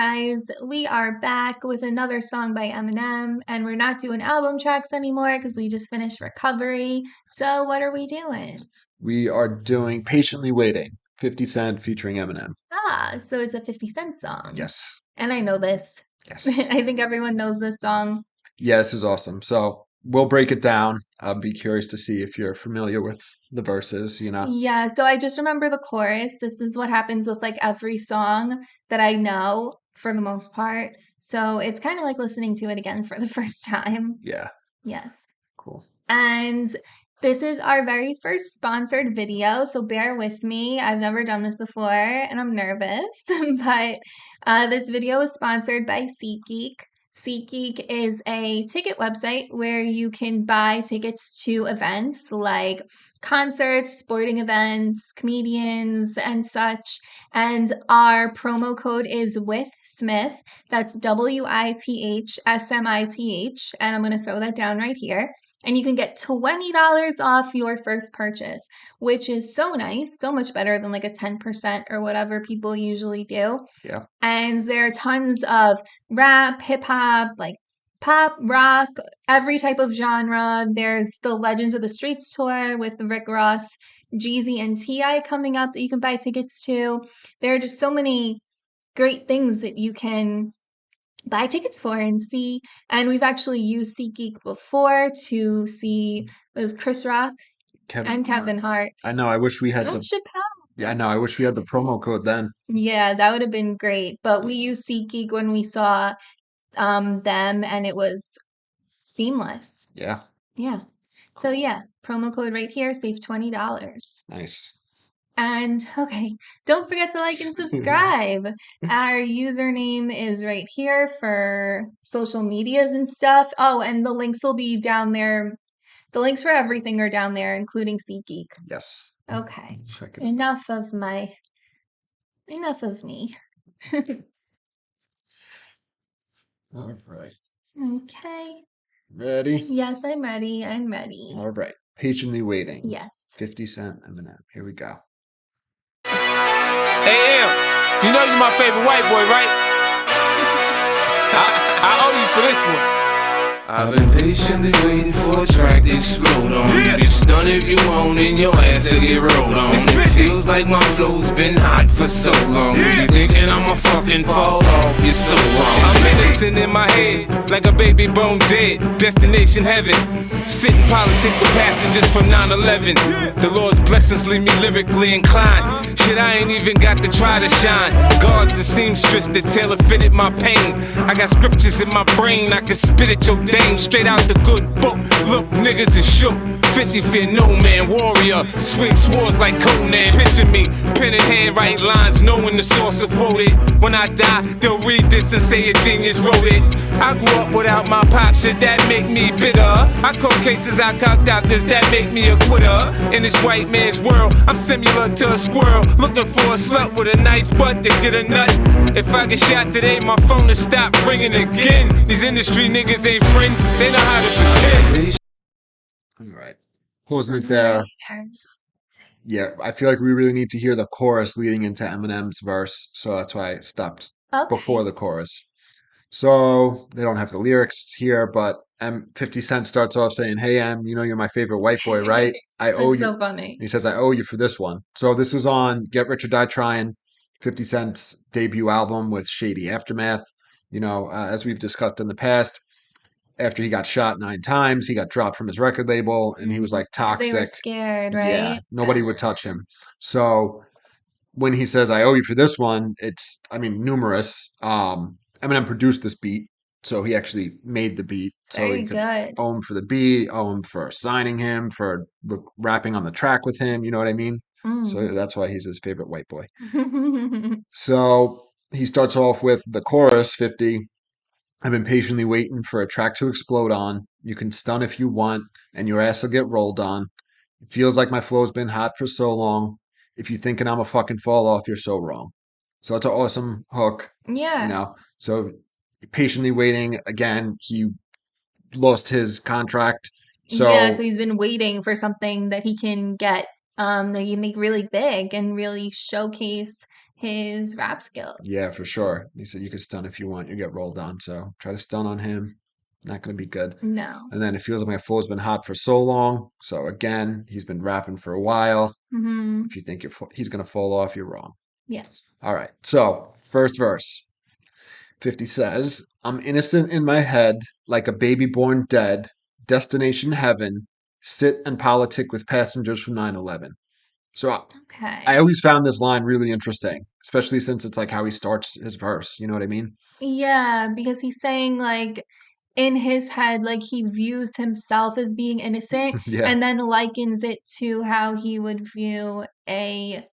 guys? We are back with another song by Eminem, and we're not doing album tracks anymore because we just finished recovery. So, what are we doing? We are doing Patiently Waiting, 50 Cent featuring Eminem. So it's a 50 Cent song. Yes. And I know this. Yes. I think everyone knows this song. Yeah, this is awesome. So we'll break it down. I'll be curious to see if you're familiar with the verses. Yeah, so I just remember the chorus. This is what happens with like every song that I know for the most part. So it's kind of like listening to it again for the first time. Yeah. Yes. Cool. And this is our very first sponsored video, so bear with me. I've never done this before and I'm nervous, but this video is sponsored by SeatGeek. SeatGeek is a ticket website where you can buy tickets to events like concerts, sporting events, comedians, and such. And our promo code is WithSmith. That's WITHSMITH. And I'm going to throw that down right here. And you can get $20 off your first purchase, which is so nice, so much better than like a 10% or whatever people usually do. Yeah. And there are tons of rap, hip hop, like pop, rock, every type of genre. There's the Legends of the Streets tour with Rick Ross, Jeezy, and T.I. coming up that you can buy tickets to. There are just so many great things that you can buy tickets for and see. And we've actually used SeatGeek before to see it was Chris Rock and Kevin Hart. I know. I wish we had And the. Chappelle. Yeah, I know. I wish we had the promo code then. Yeah, that would have been great. But we used SeatGeek when we saw them, and it was seamless. Yeah. Yeah. So yeah, promo code right here, save $20. Nice. And okay, don't forget to like and subscribe. Our username is right here for social medias and stuff. Oh, and the links will be down there. The links for everything are down there, including SeatGeek. Yes. Okay. Check it. Enough of me. All right. Okay. Ready? Yes, I'm ready. I'm ready. All right. Patiently Waiting. Yes. 50 Cent Eminem. Here we go. Hey, Em, you know you're my favorite white boy, right? I owe you for this one. I've been patiently waiting for a track to explode on. You get stunned if you want and your ass will get rolled on. It feels like my flow's been hot for so long. You thinking I'ma fucking fall off, you're so wrong. I'm innocent in my head, like a baby bone dead. Destination heaven, sitting politic with passengers from 9/11. The Lord's blessings leave me lyrically inclined. Shit, I ain't even got to try to shine. Guards and seamstress that tailor fitted my pain. I got scriptures in my brain, I can spit at your dame straight out the good book. Look, niggas is shook. 50 fear no man, warrior. Swing swords like Conan. Picture me, pen in hand, write lines, knowing the source of quoted. When I die, they'll read this and say a genius wrote it. I grew up without my pop, shit that make me bitter. I caught cases, I caught doctors, that make me a quitter. In this white man's world, I'm similar to a squirrel, looking for a slut with a nice butt to get a nut. If I get shot today, my phone will stop ringing again. These industry niggas ain't friends, they know how to pretend. All right. Pausing it there. Yeah, I feel like we really need to hear the chorus leading into Eminem's verse, so that's why I stopped before the chorus. So they don't have the lyrics here, but 50 Cent starts off saying, "Hey Em, you know you're my favorite white boy, right? I owe That's you." so funny. He says, "I owe you for this one." So this is on Get Rich or Die Trying, 50 Cent's debut album with Shady Aftermath. As we've discussed in the past, after he got shot 9 times, he got dropped from his record label, and he was like 'Cause they were toxic. scared, Yeah, right? nobody would touch him. So when he says, "I owe you for this one," it's, I mean, numerous. Eminem produced this beat, so he actually made the beat, It's so very he could good. owe him for the beat, owe him for signing him, for rapping on the track with him. You know what I mean? So that's why he's his favorite white boy. So he starts off with the chorus, 50. I've been patiently waiting for a track to explode on. You can stun if you want, and your ass will get rolled on. It feels like my flow's been hot for so long. If you're thinking I'm a fucking fall off, you're so wrong. So it's an awesome hook, Yeah. So patiently waiting. Again, he lost his contract. Yeah, so So he's been waiting for something that he can get, that he can make really big and really showcase his rap skills. Yeah, for sure. He said you could stun if you want, you get rolled on. So try to stun on him. Not going to be good. No. And then it feels like my flow's been hot for so long. So again, he's been rapping for a while. If you think he's going to fall off, you're wrong. Yeah. All right. So first verse. 50 says, I'm innocent in my head, like a baby born dead. Destination heaven. Sit and politic with passengers from 9/11. So I always found this line really interesting, especially since it's like how he starts his verse. You know what I mean? Yeah, because he's saying like in his head, like he views himself as being innocent Yeah. and then likens it to how he would view a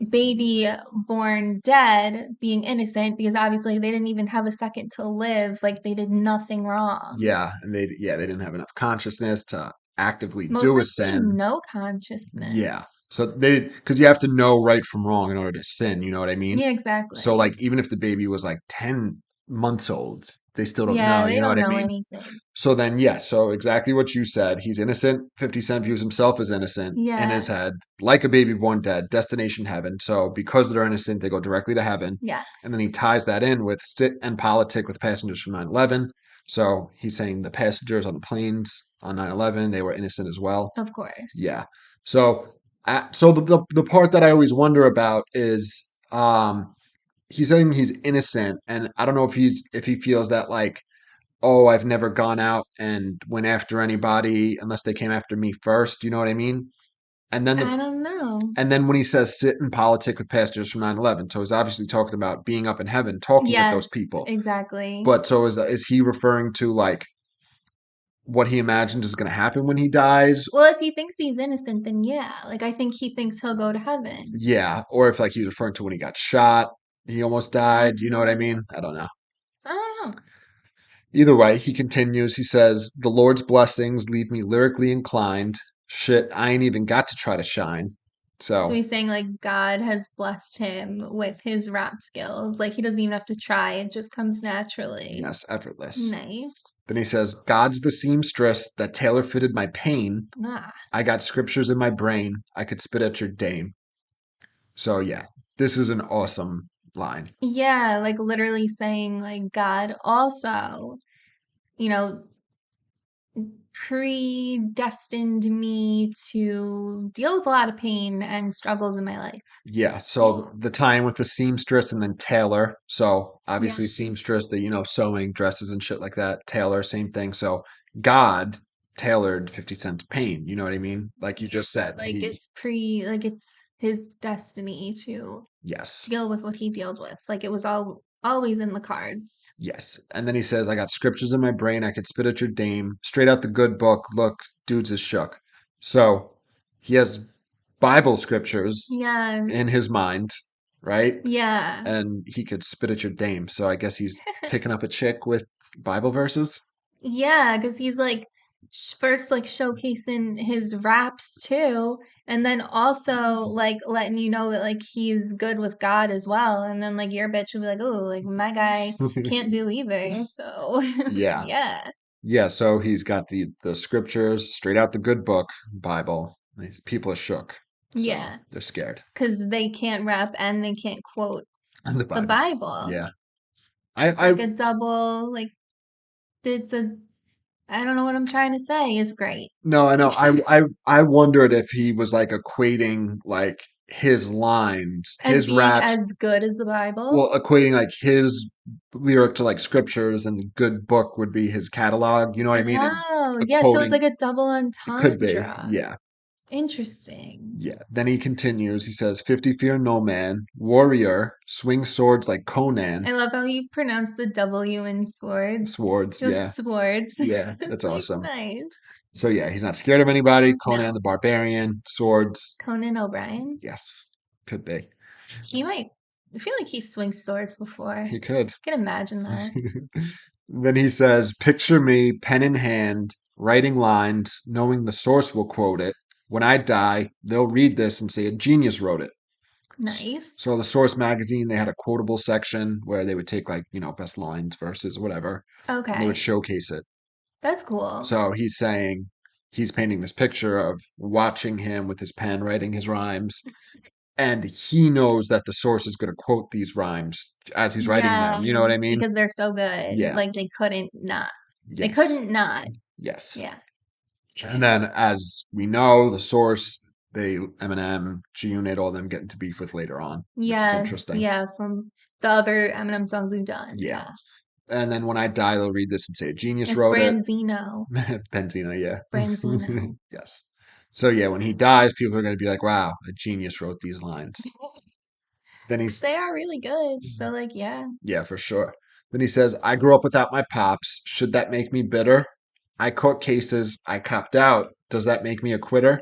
baby born dead being innocent because obviously they didn't even have a second to live. Like they did nothing wrong. Yeah. And they didn't have enough consciousness to actively Most do a likely sin. no Yeah. consciousness. So because you have to know right from wrong in order to sin. You know what I mean? Yeah, So exactly. like even if the baby was like 10 months old, they still don't Yeah, know. they You know don't what I know mean? anything. So then, yes, so exactly what you said. He's innocent. 50 Cent views himself as innocent in his Yeah. head, like a baby born dead, destination heaven. So because they're innocent, they go directly to heaven. Yes. And then he ties that in with sit and politic with passengers from 9/11. So he's saying the passengers on the planes on 9/11, they were innocent as well. Of course. Yeah. So, so the part that I always wonder about is he's saying he's innocent, and I don't know if he feels that like oh, I've never gone out and went after anybody unless they came after me first. You know what I mean? And then I don't know. and then when he says sit and politic with passengers from 9/11, so he's obviously talking about being up in heaven, talking with those Yes, people. exactly. But so is he referring to like what he imagines is going to happen when he dies? Well, if he thinks he's innocent, then yeah. Like I think he thinks he'll go to heaven. Yeah, or if like he's referring to when he got shot, he almost died. You know what I mean? I don't know. I don't know. Either way, he continues. He says, the Lord's blessings leave me lyrically inclined. Shit, I ain't even got to try to shine. So So, he's saying like God has blessed him with his rap skills. Like he doesn't even have to try. It just comes naturally. yes, effortless. Nice. Then he says, God's the seamstress that tailor fitted my pain. Ah. I got scriptures in my brain. I could spit at your dame. So, yeah, this is an awesome line. Yeah, like literally saying like God also, you know, predestined me to deal with a lot of pain and struggles in my life. Yeah, so the tie in with the seamstress and then tailor. So obviously Yes. seamstress, the sewing dresses and shit like that. Tailor, same thing. So God tailored 50 Cent's pain. You know what I mean? Like you just said. Like it's his destiny to Yes. deal with what he dealt with. Like it was always in the cards. Yes. And then he says, I got scriptures in my brain. I could spit at your dame. Straight out the good book. Look, dudes is shook. So he has Bible scriptures Yes. in his mind, right? Yeah. And he could spit at your dame. So I guess he's picking up a chick with Bible verses. Yeah, because he's like first like showcasing his raps too, and then also like letting you know that like he's good with God as well. And then like your bitch would be like, oh, like my guy can't do either. So Yeah. yeah. Yeah, so he's got the scriptures straight out the good book, Bible. These people are shook. So Yeah. they're scared. Because they can't rap and they can't quote And the the Bible. Bible. Yeah. It's I like a double, like it's a I don't know what I'm trying to say. It's great. no, I know. I wondered if he was like equating like his lines, As his being raps, as good as the Bible. well, equating like his lyric to like scriptures and the good book would be his catalog. You know what I mean? And Oh, yeah, so it's quoting like a double it could be. entendre. Yeah. Interesting. Yeah. Then he continues. He says, 50 fear no man, warrior, swing swords like Conan. I love how you pronounce the W in swords. Swords. Yeah. Just swords. Yeah. That's Like, awesome. nice. So yeah, he's not scared of anybody. Conan No. the Barbarian, swords. Conan O'Brien. Yes. Could be. He might. I feel like he swings swords before. He could. I can imagine that. Then he says, picture me, pen in hand, writing lines, knowing the source will quote it. When I die, they'll read this and say a genius wrote it. Nice. So the Source magazine, they had a quotable section where they would take like, best lines, verses, whatever, and they would Okay. showcase it. That's cool. So he's saying he's painting this picture of watching him with his pen, writing his rhymes, and he knows that the source is going to quote these rhymes as he's writing them. You know what I mean? Because they're so good. Yeah. Like they couldn't not. They Yes. couldn't not. Yes. Yeah. And then, as we know, the source, Eminem, G-Unit, all them get into beef with later on, which is interesting. Yeah, from the other Eminem songs we've done. Yeah. And then when I die, they'll read this and say a genius It's wrote Branzino. it. Benzino, yeah. Branzino. Yes. So yeah, when he dies, people are going to be like, "Wow, a genius wrote these lines." Then he's They are really good. So like, yeah. Yeah, for sure. Then he says, "I grew up without my pops. Should that make me bitter? I caught cases. I copped out. Does that make me a quitter?"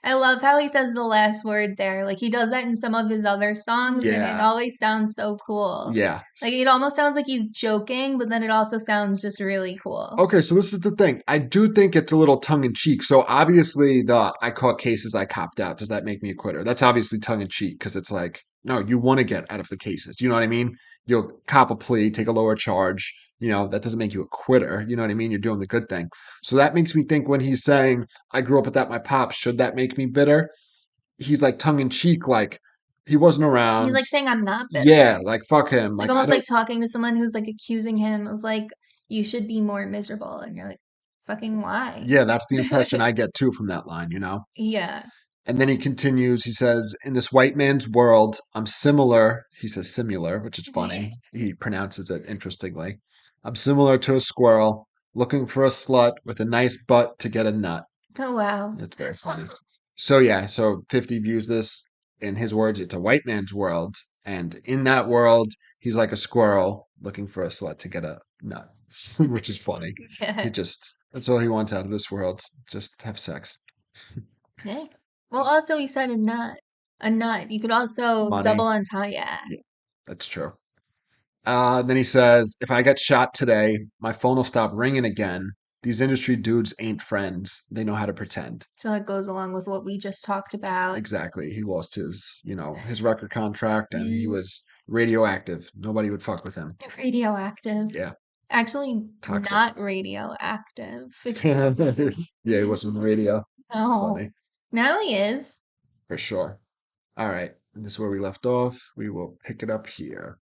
I love how he says the last word there. Like he does that in some of his other songs, and it Yeah. always sounds so cool. Yeah. Like it almost sounds like he's joking, but then it also sounds just really cool. Okay, so this is the thing. I do think it's a little tongue in cheek. So obviously, the "I caught cases, I copped out. Does that make me a quitter?" That's obviously tongue in cheek because it's like, no, you want to get out of the cases. You know what I mean? You'll cop a plea, take a lower charge. That doesn't make you a quitter. You know what I mean? You're doing the good thing. So that makes me think when he's saying, "I grew up without my pops. Should that make me bitter?" He's like tongue in cheek, like he wasn't He's around. like saying I'm not bitter. Yeah, like fuck him. Like Like I almost don't. like talking to someone who's like accusing him of like you should be more miserable, and you're like, fucking why? Yeah, that's the impression I get too from that line. Yeah. And then he continues, he says, "In this white man's world, I'm similar." He says similar, which is funny. He pronounces it interestingly. "I'm similar to a squirrel looking for a slut with a nice butt to get a nut." Oh wow. It's very funny. So, yeah, so 50 views this, in his words, it's a white man's world. And in that world, he's like a squirrel looking for a slut to get a nut, which is funny. Yeah. That's all he wants out of this world, just have sex. Okay. Well, also he said a nut. A nut. You could also Money. double untie, yeah. Yeah, that's true. Then he says, "If I get shot today, my phone will stop ringing again. These industry dudes ain't friends. They know how to pretend." So it goes along with what we just talked about. Exactly. He lost his record contract and he was radioactive. Nobody would fuck with him. Radioactive. Yeah. Actually, Toxic. not radioactive. Yeah, he wasn't on the radio. No. Funny. Now he is. For sure. All right. And this is where we left off. We will pick it up here.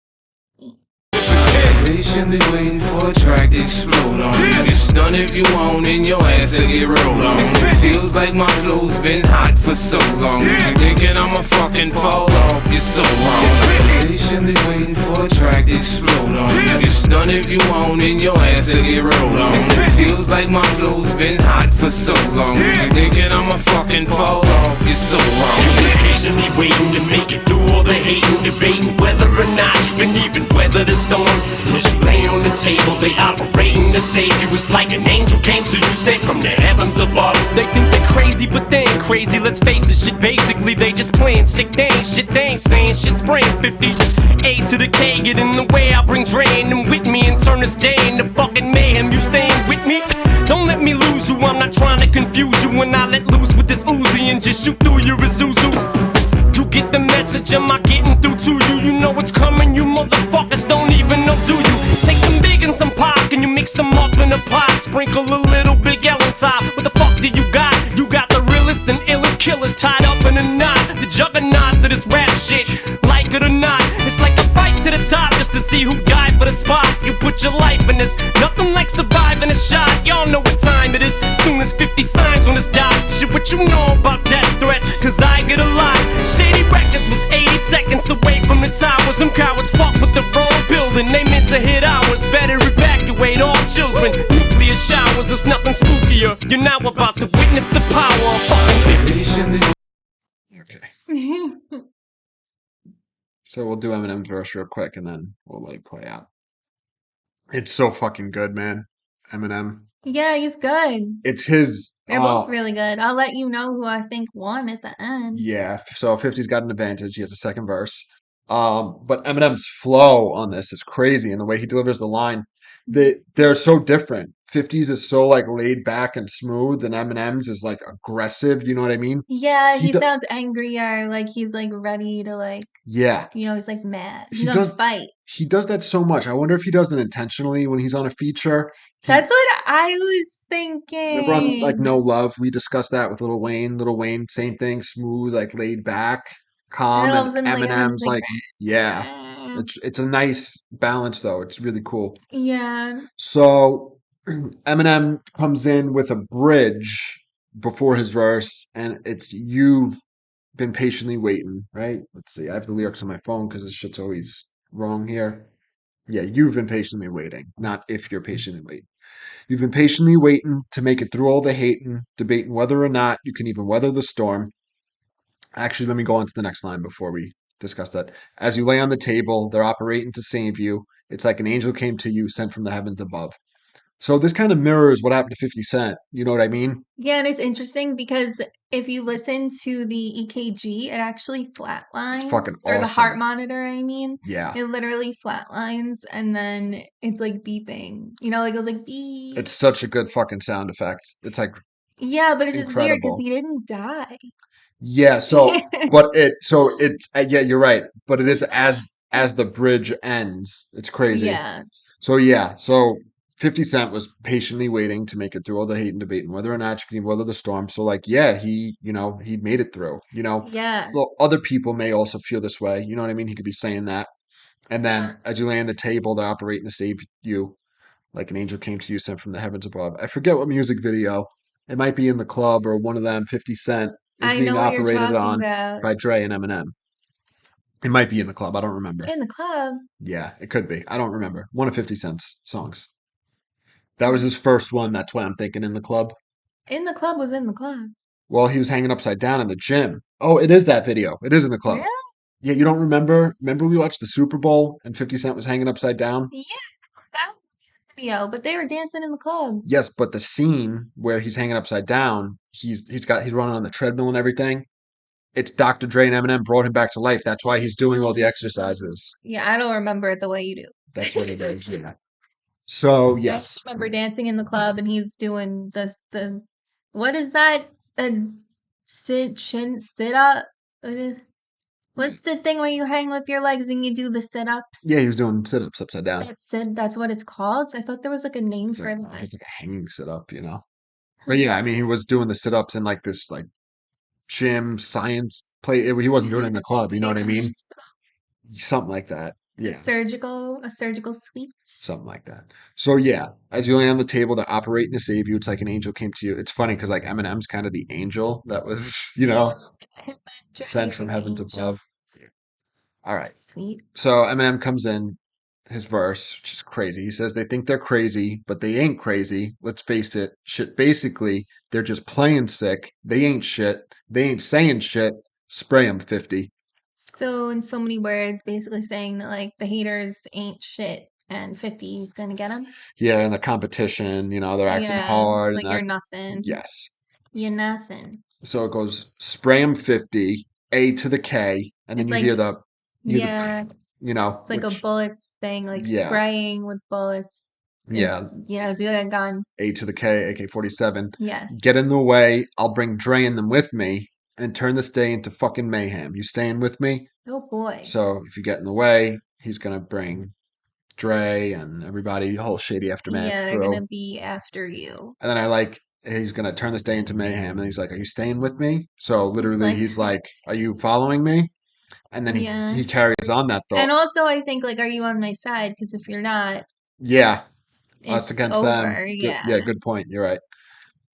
Patiently waiting for a track to explode on. You get stunned if you want and your ass will get rolled on. It feels like my flow's been hot for so long. You thinking I'ma fucking fall off, you're so wrong. Patiently waiting for a track to explode on. You get stunned if you want and your ass will get rolled on. It feels like my flow's been hot for so long. You thinking I'ma fucking fall off, you're so wrong. You've been patiently waiting to make it through all the hating, debating whether or not you can even weather the storm. As you lay on the table, they operating to save you. It's like an angel came to you, sent from the heavens above. They think they're crazy, but they ain't crazy. Let's face it, shit basically they just playing sick. They ain't shit, they ain't saying shit. Spraying 50 A to the K, get in the way. I bring Dre and them with me and turn this day into fucking mayhem. You staying with me? Don't let me lose you. I'm not trying to confuse you when I let loose with this Uzi and just shoot through your Isuzu. You get the message, am I getting through to you? You know it's coming, you motherfuckers don't even know, do you? Take some big and some pop, and you mix them up in a pot. Sprinkle a little Big L on top. What the fuck do you got? You got the realest and illest killers tied up in a knot. The juggernauts of this rap shit, like it or not. It's like a fight to the top just to see who died for the spot. You put your life in this, nothing like surviving a shot. Y'all know what time it is, soon as 50 signs on this dot. Shit, what you know about death threats, cause I get a lot. Shady Records was 80 seconds away from the towers. Them cowards fuck with the wrong building, they meant to hit ours. Better evacuate all children. Nuclear showers, there's nothing spookier. You're now about to witness the power of fucking Okay. So we'll do Eminem's verse real quick and then we'll let it play out. It's so fucking good, man. Eminem. Yeah, he's good. It's his. They're both really good. I'll let you know who I think won at the end. Yeah. So 50's got an advantage. He has a second verse. But Eminem's flow on this is crazy, and the way he delivers the line, they're so different. 50's is so like laid back and smooth, and Eminem's is like aggressive. You know what I mean? Yeah, he sounds angrier, like he's like ready to like. Yeah. He's like mad. He's gonna fight. He does that so much. I wonder if he does it intentionally when he's on a feature. That's what I was thinking. Remember on like No Love, we discussed that with Lil Wayne. Lil Wayne, same thing, smooth, like laid back. calm, then all of and a sudden later on, Eminem's just like, like, yeah. "Ah." It's a nice balance though. It's really cool. Yeah. So Eminem comes in with a bridge before his verse, and it's "You've been patiently waiting," right? Let's see. I have the lyrics on my phone because this shit's always wrong here. Yeah, you've been patiently waiting, not if you're patiently waiting. You've been patiently waiting to make it through all the hating, debating whether or not you can even weather the storm. Actually, let me go on to the next line before we discuss that. As you lay on the table, they're operating to save you. It's like an angel came to you, sent from the heavens above. So this kind of mirrors what happened to 50 Cent. You know what I mean? Yeah, and it's interesting because if you listen to the EKG, it actually It's fucking flatlines, or the heart awesome. monitor, I mean. Yeah. It literally flatlines and then it's like beeping. You know, like it goes like It's beep. such a good fucking sound effect. It's like Yeah, but it's just weird because incredible. he didn't die. Yeah, yeah, you're right. But it is as the bridge ends. It's crazy. Yeah. So 50 Cent was patiently waiting to make it through all the hate and debate and whether or not you can weather the storm. So like, yeah, he made it through. Yeah. Well, other people may also feel this way. You know what I mean? He could be saying that. And then Yeah. as you lay on the table, they're operating to save you, like an angel came to you sent from the heavens above. I forget what music video. It might be in the club or one of them. 50 Cent is I being know what you're operated talking on about. by Dre and Eminem. It might be in the club. I don't remember. In the club. Yeah, it could be. I don't remember. One of 50 Cent's songs. That was his first one. That's why I'm thinking in the club. In the club was in the club. Well, he was hanging upside down in the gym. Oh, it is that video. It is in the club. Really? Yeah, you don't remember? Remember we watched the Super Bowl and 50 Cent was hanging upside down? Yeah, that was the video, but they were dancing in the club. Yes, but the scene where he's hanging upside down, he's running on the treadmill and everything. It's Dr. Dre and Eminem brought him back to life. That's why he's doing all the exercises. Yeah, I don't remember it the way you do. That's what it is. Yeah. So I just yes, remember dancing in the club and he's doing the what is that? A sit up? What is, what's the thing where you hang with your legs and you do the sit yeah, ups? he was doing sit-ups upside down. That's what it's called. I thought there was like a name It's for like that. it's like a hanging sit-up. But yeah, I mean, he was doing the sit-ups in like this like gym science play. He wasn't doing it in the club. You know In what I a mean? hospital. Something like that. Yeah. A surgical suite. Something like that. So yeah, as you lay on the table, they're operating to save you. It's like an angel came to you. It's funny because like Eminem's kind of the angel that was, Yeah, him and Dre sent are from the heavens angels. above. All right. Sweet. So Eminem comes in, his verse, which is crazy. He says they think they're crazy, but they ain't crazy. Let's face it. Shit, basically, they're just playing sick. They ain't shit. They ain't saying shit. Spray 'em 50. So, in so many words, basically saying that like the haters ain't shit and 50 is gonna get them. Yeah, in the competition, they're acting Yeah, hard and like you're that. nothing. Yes. You're nothing. So it goes spray 'em 50, A to the K, and then It's you hear like, the yeah, it's like a which, bullets thing, like yeah, spraying with bullets. And, yeah, do like a gun. A to the K, AK-47. Yes. Get in the way. I'll bring Dre and them with me and turn this day into fucking mayhem. You staying with me? Oh boy. So if you get in the way, he's gonna bring Dre and everybody, the whole Shady Aftermath Yeah, they're crew. gonna be after you. And then he's gonna turn this day into mayhem. And he's like, "Are you staying with me?" So It's literally, like, he's like, "Are you following me?" And then yeah. he carries on that And thought. also, I think, like, are you on my side? Because if you're not, Yeah, us it's against them. over. Good, Yeah. yeah, good point. You're right.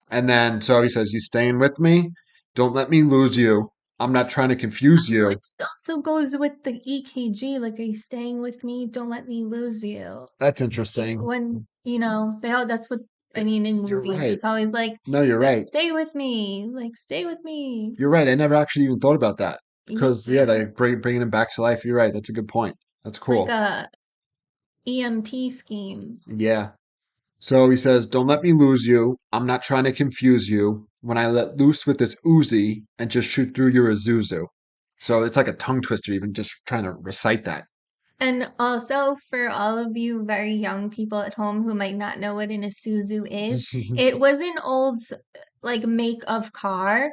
And then so he says, "You staying with me? Don't let me lose you. I'm not trying to confuse Like, you." it also goes with the EKG. Like, are you staying with me? Don't let me lose you. That's interesting. When, they all, that's what, I mean, in You're movies, right. it's always like, No, you're right. stay with me. Like, stay with me. You're right. I never actually even thought about that because yeah, Yeah. they bringing him back to life. You're right. That's a good point. That's It's like cool. a EMT scheme. Yeah. So he says, "Don't let me lose you. I'm not trying to confuse you. When I let loose with this Uzi and just shoot through your Azuzu." So it's like a tongue twister, even just trying to recite that. And also for all of you very young people at home who might not know what an Isuzu is, it was an old like make of car,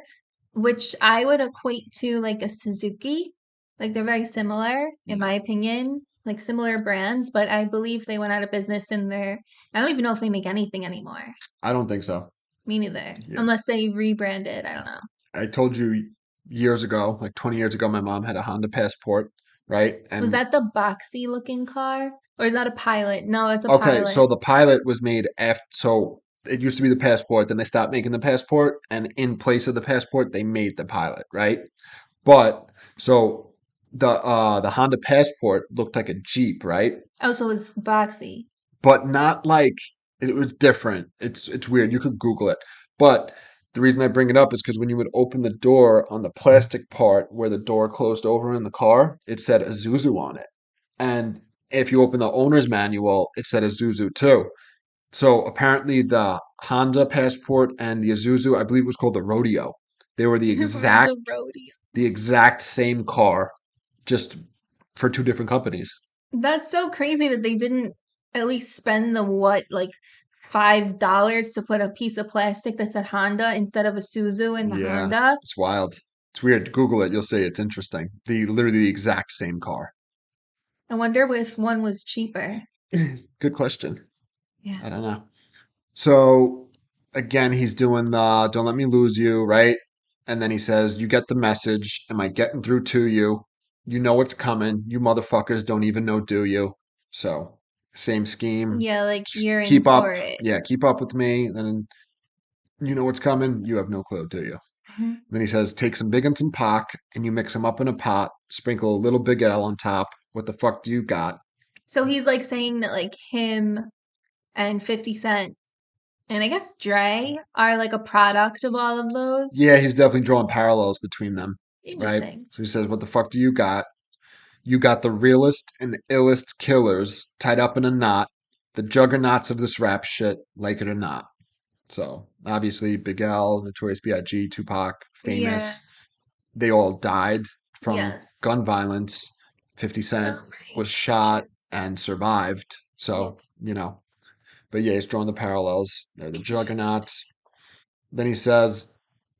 which I would equate to like a Suzuki. Like they're very similar, in my opinion, like similar brands, but I believe they went out of business and I don't even know if they make anything anymore. I don't think so. Me neither. Yeah. Unless they rebranded. I don't know. I told you years ago, like 20 years ago, my mom had a Honda Passport, right? Was And that the boxy looking car? Or is that a Pilot? No, it's a okay, Pilot. so the Pilot was made after, so it used to be the Passport, then they stopped making the Passport, and in place of the Passport, they made the Pilot, right? But so the Honda Passport looked like a Jeep, right? Oh, so it's boxy. But not like it was different. It's weird. You could Google it. But the reason I bring it up is because when you would open the door on the plastic part where the door closed over in the car, it said Isuzu on it. And if you open the owner's manual, it said Isuzu too. So apparently the Honda Passport and the Isuzu, I believe it was called the Rodeo. They were The rodeo. the exact same car, just for two different companies. That's so crazy that they didn't at least spend the what, like $5 to put a piece of plastic that said Honda instead of a Suzu in the Yeah, Honda. it's wild. It's weird. Google it, you'll see it's interesting. Literally the exact same car. I wonder if one was cheaper. Good question. Yeah. I don't know. So again, he's doing the don't let me lose you, right? And then he says, you get the message. Am I getting through to you? You know what's coming. You motherfuckers don't even know, do you? So same scheme. Yeah, like Just you're in keep up. for it. Yeah, keep up with me. Then you know what's coming. You have no clue, do you? Mhm. Then he says, take some big and some Pac, and you mix them up in a pot, sprinkle a little Big L on top. What the fuck do you got? So he's like saying that like him and 50 Cent and I guess Dre are like a product of all of those. Yeah, he's definitely drawing parallels between them, right? Interesting. So he says, what the fuck do you got? You got the realest and illest killers tied up in a knot, the juggernauts of this rap shit, like it or not. So obviously, Big L, Notorious B.I.G., Tupac, Yeah. famous. They all died from Yes. gun violence. 50 Cent Oh, right. was shot and survived. So, Yes. but yeah, he's drawing the parallels. They're the Interesting. juggernauts. Then he says,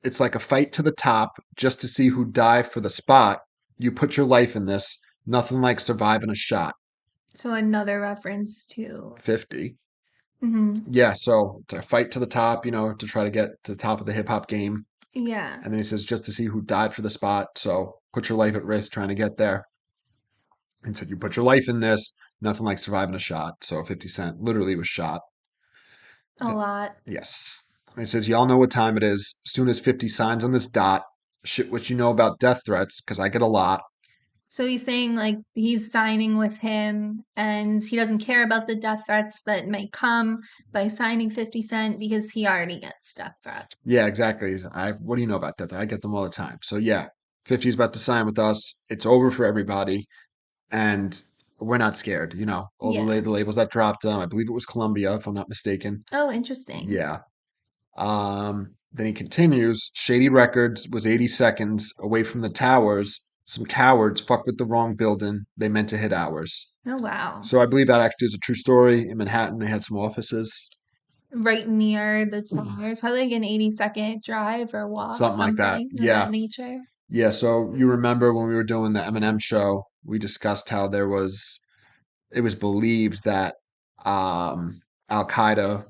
it's like a fight to the top just to see who die for the spot. You put your life in this. Nothing like surviving a shot. So another reference to 50. hmm Yeah, so it's a fight to the top, to try to get to the top of the hip hop game. yeah. And then he says, just to see who died for the spot. So put your life at risk trying to get there. And said, you put your life in this. Nothing like surviving a shot. So 50 Cent literally was shot. A lot. Yes. And it says, y'all know what time it is. As soon as 50 signs on this dot, shit what you know about death threats, because I get a lot. So he's saying like he's signing with him and he doesn't care about the death threats that may come by signing 50 Cent because he already gets death threats. Yeah, exactly. What do you know about death? I get them all the time. So yeah, 50's about to sign with us. It's over for everybody. And we're not scared, All Yeah. the labels that dropped them, I believe it was Columbia, if I'm not mistaken. Oh, interesting. Yeah. Then he continues, Shady Records was 80 seconds away from the towers. Some cowards fucked with the wrong building. They meant to hit ours. Oh, wow. So I believe that actually is a true story. In Manhattan, they had some offices. Right near the towers, probably like an 80-second drive or walk, Something like that. something of Yeah. that nature. Yeah. So you remember when we were doing the Eminem show, we discussed how it was believed that Al Qaeda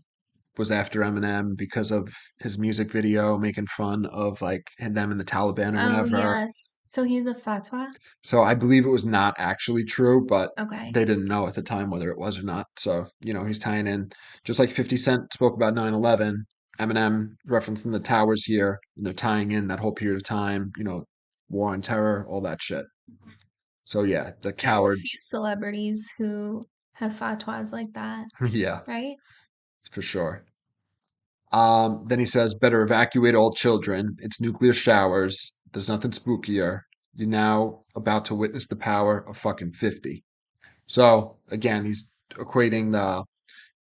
was after Eminem because of his music video making fun of like them and the Taliban or Oh, whatever. yes. So he's a fatwa? So I believe it was not actually true, but Okay. they didn't know at the time whether it was or not. So, he's tying in just like 50 Cent spoke about 9/11, Eminem referencing the towers here, and they're tying in that whole period of time, war on terror, all that shit. So yeah, the I know a few cowards. celebrities who have fatwas like that, Yeah, right? for sure. Then he says, better evacuate all children. It's nuclear showers. There's nothing spookier. You're now about to witness the power of fucking 50. So again, he's equating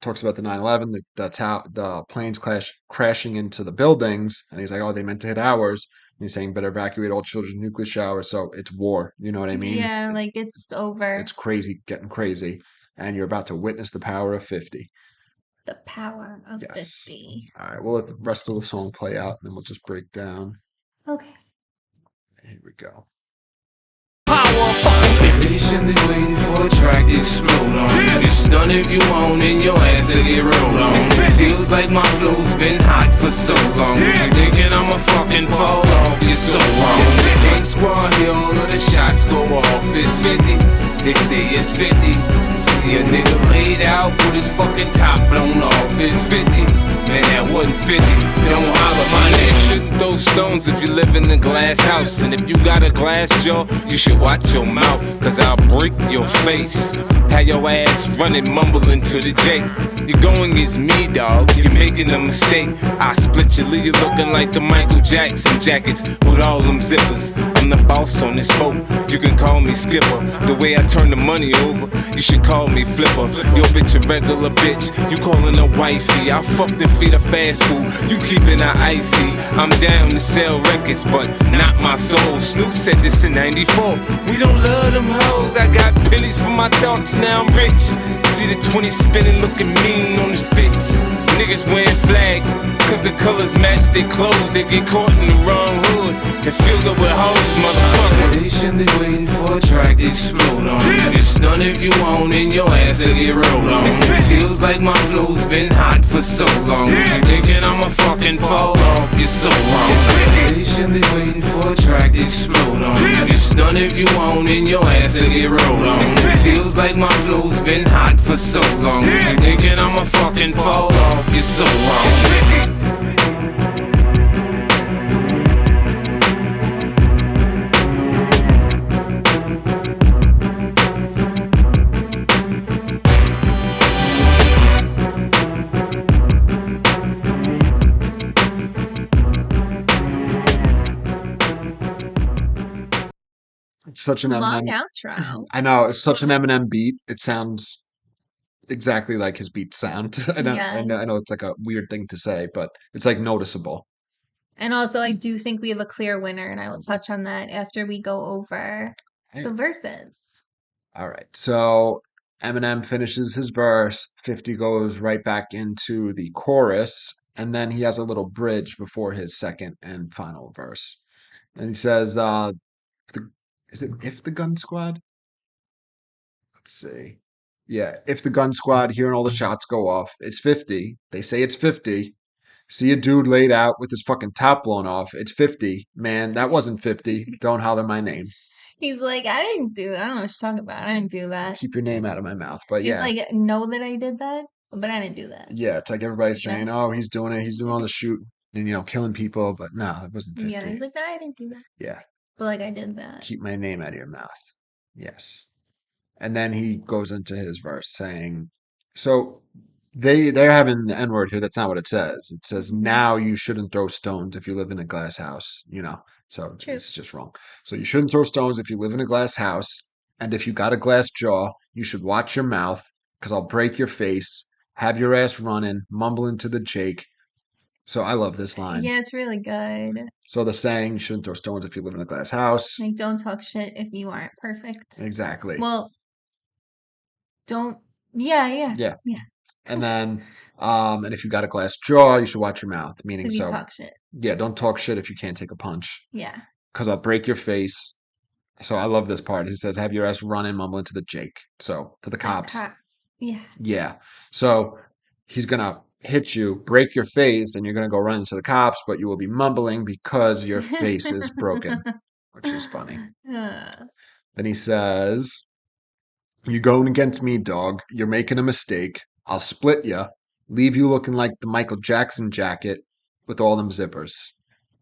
talks about the 9/11, the planes crashing into the buildings, and he's like, oh, they meant to hit ours. And he's saying, better evacuate all children, nuclear showers. So it's war. You know what I mean? Yeah, like it's over. It's crazy, getting crazy, and you're about to witness the power of 50. The power of Yes. 50. All right, we'll let the rest of the song play out, and then we'll just break down. Okay. Here we go. Power of fucking patiently waiting for a track to explode on. You get stunned if you want, and your ass will get rolled on. It feels like my flow's been hot for so long. You thinking I'ma fucking fall off? You're so wrong. Gun squad here, all of the shots go off. It's 50. They say it's 50. See a nigga laid out with his fucking top blown off. It's 50. Man, that wasn't 50. Don't holler, my nigga. Shouldn't throw stones if you live in a glass house. And if you got a glass jaw, you should watch your mouth, cause I'll break your face. Have your ass running, mumbling to the J. You're going against me, dog. You're making a mistake. I split you, leave you looking like the Michael Jackson jackets with all them zippers. I'm the boss on this boat. You can call me skipper. The way I turn the money over, you should call me flipper. Yo, bitch, a regular bitch. You calling her wifey. I fucked and feed her fast food. You keeping her icy. I'm down to sell records, but not my soul. Snoop said this in 94. We don't love them hoes. I got pennies for my thoughts, now I'm rich. See the 20 spinning, looking mean on the 6. Niggas wearing flags, cause the colors match their clothes. They get caught in the wrong hood and filled up with hoes, motherfucker. Patiently waiting for a track to explode on. You get stunned if you want, and your ass will get rolled on. It feels like my flow's been hot for so long. You thinking I'ma fucking fall off? You're so wrong. Patiently waiting for a track to explode on. You get stunned if you want, and your ass will get rolled on. It feels like my flow's been hot for so long. You thinking I'ma fucking fall off? You're so wrong. It's such an Long Eminem. outro. I know, it's such an Eminem beat. It sounds exactly like his beat sound. I know, I know, I Yes. know it's like a weird thing to say, but it's like noticeable. And also, I do think we have a clear winner, and I will touch on that after we go over the verses. All right. So Eminem finishes his verse, 50 goes right back into the chorus, and then he has a little bridge before his second and final verse. And he says, the, is it if the gun squad? Let's see. Yeah, if the gun squad hearing all the shots go off, it's 50. They say it's 50. See a dude laid out with his fucking top blown off. It's 50. Man, that wasn't 50. Don't holler my name. He's like, I didn't do that. I don't know what you're talking about. I didn't do that. Keep your name out of my mouth. But He's yeah. like, know that I did that, but I didn't do that. Yeah, it's like everybody's You know? saying, "Oh, he's doing it. He's doing all the shoot and killing people." But no, it wasn't 50. Yeah, he's like, no, I didn't do that. Yeah, But like, I did that. keep my name out of your mouth. Yes. And then he goes into his verse saying, "So they're having the N word here. That's not what it says. It says now you shouldn't throw stones if you live in a glass house. So True. it's just wrong. So you shouldn't throw stones if you live in a glass house, and if you got a glass jaw, you should watch your mouth, because I'll break your face. Have your ass running, mumbling to the Jake." So I love this line. Yeah, it's really good. So the saying, you shouldn't throw stones if you live in a glass house. Like, don't talk shit if you aren't perfect. Exactly. Well, don't. Yeah. Yeah. And then, and if you got a glass jaw, you should watch your mouth. Meaning, So you so talk shit. yeah, don't talk shit if you can't take a punch, Yeah. because I'll break your face. So I love this part. He says, "Have your ass running, mumbling to the Jake." So to the cops. Yeah. Yeah. So he's gonna hit you, break your face, and you're gonna go run into the cops, but you will be mumbling because your face is broken, which is funny. Then he says, "You going against me, dog. You're making a mistake. I'll split you, leave you looking like the Michael Jackson jacket with all them zippers."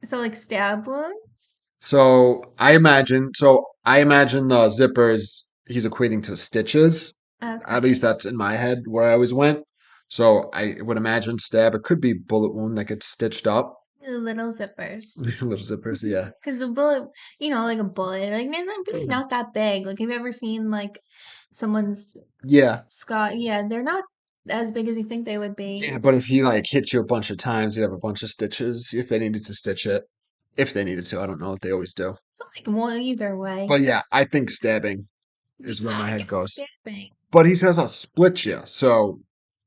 So like stab wounds? So I imagine the zippers he's equating to stitches. Okay. At least that's in my head where I always went. So I would imagine stab. It could be bullet wound that gets stitched up. The little zippers. Little zippers, yeah. Because the bullet, like a bullet, like they're really not that big. Like, have you ever seen like someone's Yeah. scar? Yeah, they're not as big as you think they would be. Yeah, but if he like hit you a bunch of times, you'd have a bunch of stitches if they needed to stitch it. If they needed to, I don't know if they always do. So like, well, either way. But yeah, I think stabbing is where my head goes. Stabbing. But he says I'll split you, so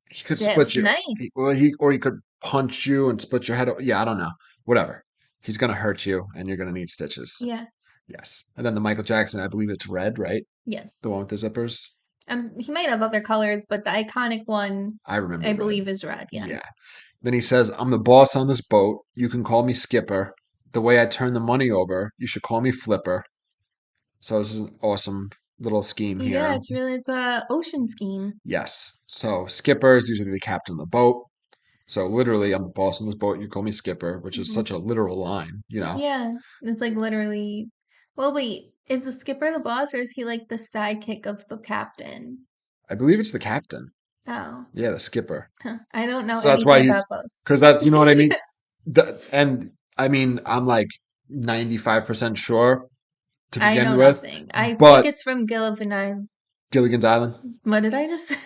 he could split you. Nice. Or he could punch you and split your head. Yeah, I don't know. Whatever. He's gonna hurt you, and you're gonna need stitches. Yeah. Yes. And then the Michael Jackson, I believe it's red, right? Yes. The one with the zippers? He might have other colors, but the iconic one, I remember I red. believe, is red. Yeah. Yeah. Then he says, I'm the boss on this boat. You can call me Skipper. The way I turn the money over, you should call me Flipper. So this is an awesome little scheme Yeah, here. it's a ocean scheme. Yes. So Skipper is usually the captain of the boat. So literally, I'm the boss on this boat. You call me Skipper, which is such a literal line, you know. Yeah, it's like literally. Well, wait, is the skipper the boss, or is he like the sidekick of the captain? I believe it's the captain. Oh, Yeah, the skipper. I don't know So that's why anything about he's boats. because that you know what I mean. And I mean, I'm like 95% sure to I begin know with, nothing. I think but it's from Gilligan. Gilligan's Island, What did I just say?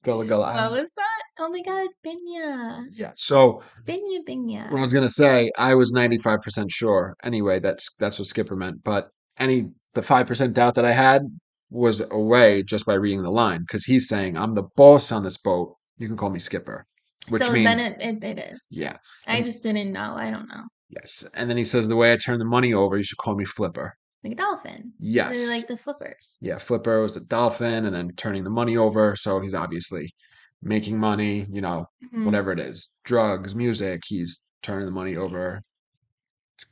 Gullah What Island. was that? Oh my God, Binya. Yeah. So Binya what I Binya. was gonna say, I was 95% sure. Anyway, that's what skipper meant. But the 5% doubt that I had was away just by reading the line because he's saying, "I'm the boss on this boat. You can call me skipper," which So then means it is. yeah. I And just didn't know. I don't know. yes. And then he says, the way I turn the money over, you should call me Flipper. Like a dolphin. They Yes. like the flippers. Yeah, Flipper was a dolphin and then turning the money over. So he's obviously making money, Mhm. whatever it is, drugs, music, he's turning the money over,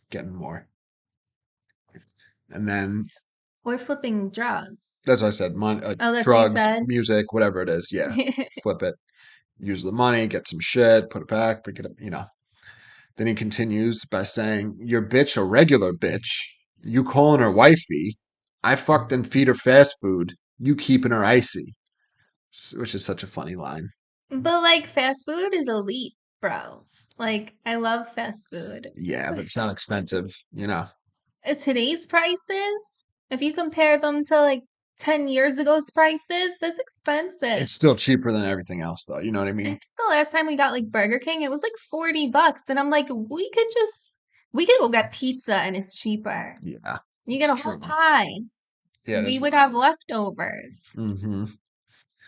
getting more. And then Or flipping drugs. that's what I said, Oh, that's what you drugs, said? music, whatever it is. Yeah, flip it, use the money, get some shit, put it back, pick it up. Then he continues by saying, your bitch a regular bitch. You calling her wifey. I fucked and feed her fast food. You keeping her icy. Which is such a funny line. But like fast food is elite, bro. Like I love fast food. Yeah, but it's not expensive. Today's prices, if you compare them to like 10 years ago's prices, that's expensive. It's still cheaper than everything else, though. You know what I I mean? think the last time we got like Burger King, it was like $40. And I'm like, we could go get pizza and it's cheaper. Yeah, You it's get a whole true. pie. Yeah, it We is would have wild. leftovers. Hmm.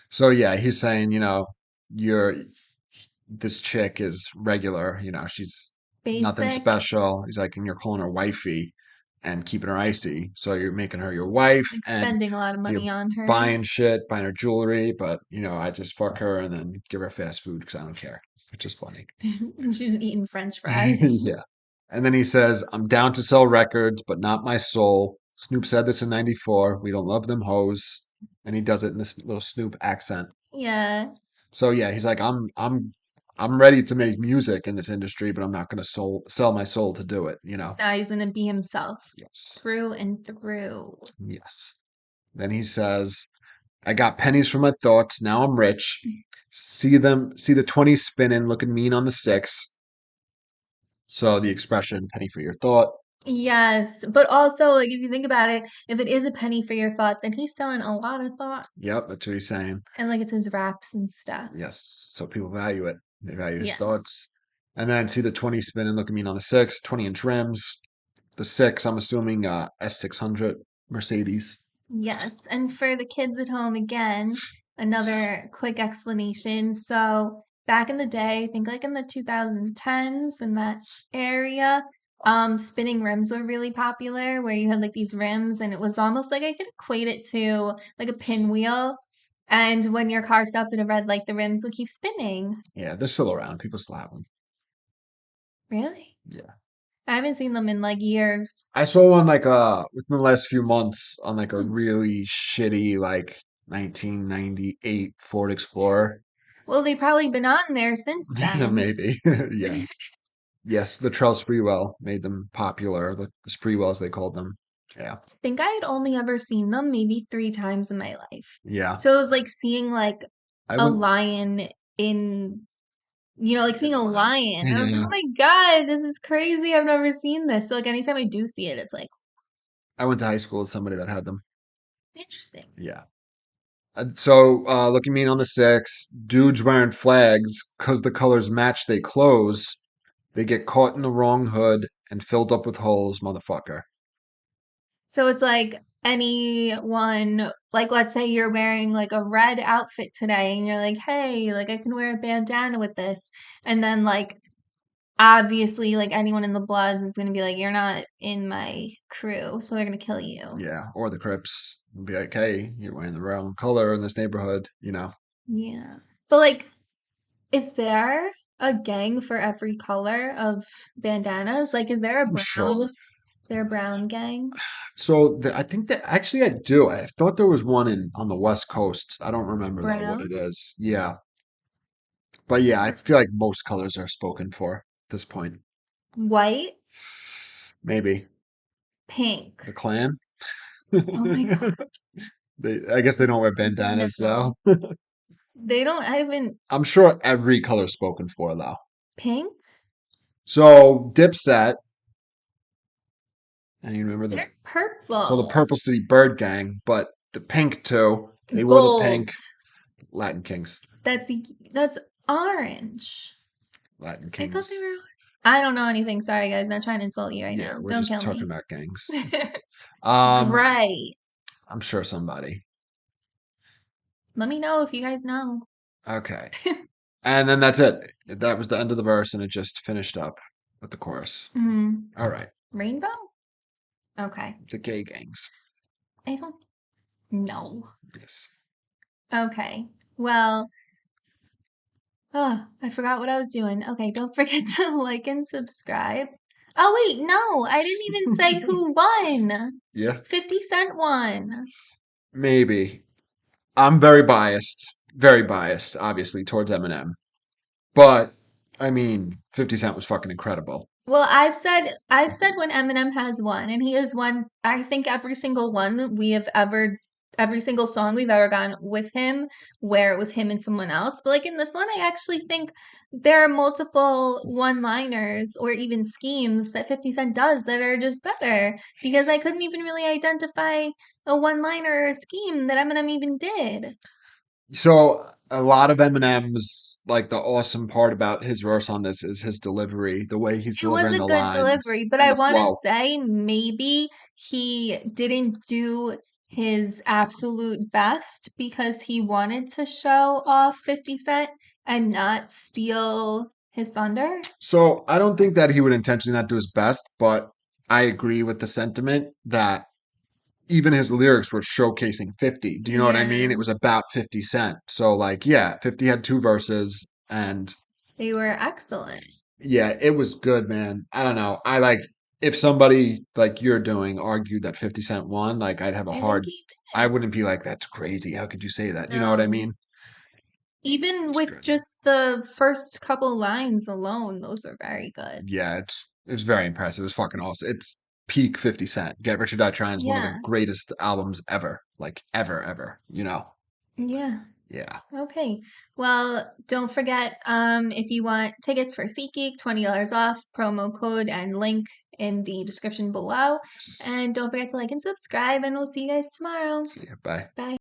So yeah, he's saying, you're this chick is regular, she's nothing Basic, special. He's like, and you're calling her wifey and keeping her icy. So you're making her your wife like and spending a lot of you're money on her. buying shit, buying her jewelry, but I just fuck her and then give her fast food because I don't care, which is funny. She's eating French fries. Yeah. And then he says, I'm down to sell records, but not my soul. Snoop said this in 94. We don't love them hoes. And he does it in this little Snoop accent. Yeah. So yeah, he's like, I'm ready to make music in this industry, but I'm not gonna sell my soul to do it. Now he's gonna be himself Yes. through and through. Yes. Then he says, I got pennies for my thoughts, now I'm rich. See the 20 spinning, looking mean on the six. So the expression penny for your thought. Yes, but also like if you think about it, if it is a penny for your thoughts, then he's selling a lot of thoughts. Yep, that's what he's saying. And like it's his raps and stuff. Yes. So people value it. They value his Yes. thoughts. And then see the 20 spinning, looking mean on the six, 20-inch rims. The six, I'm assuming S600 Mercedes. Yes. And for the kids at home, again, another quick explanation. So back in the day, I think like in the 2010s in that area, spinning rims were really popular where you had like these rims and it was almost like I could equate it to like a pinwheel. And when your car stops at a red light, the rims will keep spinning. Yeah, they're still around. People still have them. Really? Yeah. I haven't seen them in like years. I saw one like within the last few months on like a Hmm. really shitty like 1998 Ford Explorer. Well, they've probably been on there since then. Maybe. Yeah. Yes, the Trell Sprewell made them popular. The Sprewells they called them. Yeah. I think I had only ever seen them maybe 3 times in my life. Yeah. So it was like seeing like I a went lion in, like seeing a wild. lion. I was like, Yeah. oh my God, this is crazy. I've never seen this. So like anytime I do see it, it's like I went to high school with somebody that had them. interesting. Yeah. So, looking mean on the six, dudes wearing flags because the colors match they clothes. They get caught in the wrong hood and filled up with holes, motherfucker. So it's like anyone, like let's say you're wearing like a red outfit today and you're like, hey, like I can wear a bandana with this. And then like obviously, like anyone in the Bloods is gonna be like, you're not in my crew, so they're gonna kill you. Yeah, or the Crips will be like, hey, you're wearing the wrong color in this neighborhood, Yeah. But like, is there a gang for every color of bandanas? Like, is there a I'm sure. is there a brown gang? So I think that actually I do. I thought there was one on the West Coast. I don't remember though what Brown? it is. Yeah. But yeah, I feel like most colors are spoken for at this point. White? Maybe Pink. the Klan. Oh my God. I guess they don't wear bandanas No. though. They don't, I haven't, I'm sure every color's spoken for though. pink? So Dipset, and you remember They're the purple. Purple City Bird Gang, but the pink too. They wore the Gold. pink. Latin Kings. That's orange. Latin I thought they Kings. were. I don't know anything. Sorry, guys. Not trying to insult you right Yeah, now. we're Don't just kill talking me. about gangs. Um, Bright. I'm sure somebody. Let me know if you guys know. Okay. And then that's it. That was the end of the verse, and it just finished up with the chorus. All right. Rainbow? Okay. The gay gangs. I don't know. Yes. Okay. Well, oh, I forgot what I was doing. Okay, don't forget to like and subscribe. Oh, wait, no, I didn't even say who won. Yeah, 50 Cent won. maybe. I'm very biased, obviously, towards Eminem. But, I mean, 50 Cent was fucking incredible. Well, I've said when Eminem has won, and he has won, I think every single one we have ever, every single song we've ever gone with him, where it was him and someone else. But like in this one, I actually think there are multiple one-liners or even schemes that 50 Cent does that are just better because I couldn't even really identify a one-liner or a scheme that Eminem even did. So, a lot of Eminem's, like, the awesome part about his verse on this is his delivery, the way he's It was delivering a the good delivery, lines but and I the want to flow. say maybe he didn't do his absolute best because he wanted to show off 50 Cent and not steal his thunder. So I don't think that he would intentionally not do his best, but I agree with the sentiment that even his lyrics were showcasing 50. Do you know what I mean? Yeah, It was about 50 Cent. So like, yeah, 50 had two verses and they were excellent. yeah, it was good, man. I don't know. I like if somebody like you're doing argued that 50 Cent won, like I'd have a I think hard he I did. wouldn't be like, that's crazy. How could you say that? You know what I No, mean? even It's with good. just the first couple lines alone, those are very good. Yeah, it's very impressive. It's fucking awesome. It's peak 50 Cent. Get Rich or Die Trying is one of the Yeah, greatest albums ever. Like ever. yeah. Yeah. Okay. Well, don't forget, if you want tickets for SeatGeek, $20 off, promo code and link in the description below. And don't forget to like and subscribe, and we'll see you guys tomorrow. See ya. Bye. Bye.